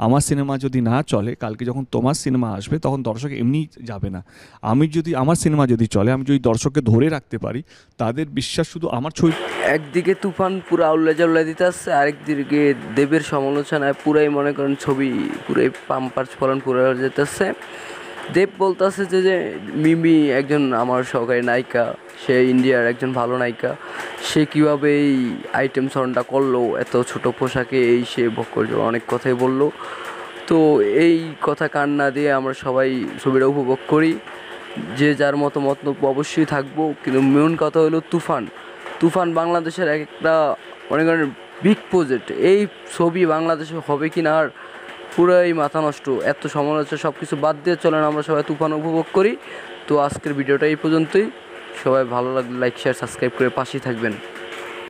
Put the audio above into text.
আমার সিনেমা যদি না চলে, কালকে যখন তোমার সিনেমা আসবে তখন দর্শক এমনি যাবে না। আমার সিনেমা যদি চলে, আমি যদি দর্শককে ধরে রাখতে পারি, তাদের বিশ্বাস শুধু আমার ছবি। একদিকে তুফান পুরা আউল্লা জাউল্লা দিতে আসছে, আরেকদিকে দেবের সমালোচনায় পুরাই মনে করেন ছবি পুরাই পাম্পার ফলন পুরো হয়ে যেতেছে। দেব বলতেছে যে মিমি একজন আমার সহকারী নায়িকা, সে ইন্ডিয়ার একজন ভালো নায়িকা, সে কীভাবে এই আইটেম সনটা করলো এত ছোট পোশাকে, এই সে বক্কর অনেক কথাই বললো। তো এই কথা কান না দিয়ে আমরা সবাই ছবিটা উপভোগ করি। যে যার মতামত অবশ্যই থাকবো, কিন্তু মেন কথা হলো তুফান। তুফান বাংলাদেশের একটা মনে করেন বিগ প্রজেক্ট। এই ছবি বাংলাদেশে হবে কি না আর পুরাই মাথা নষ্ট। এত সমালোচনা সব কিছু বাদ দিয়ে চলেন আমরা সবাই তুফান উপভোগ করি। তো আজকের ভিডিওটা এই পর্যন্তই। সবাই ভালো লাগলে লাইক শেয়ার সাবস্ক্রাইব করে পাশেই থাকবেন।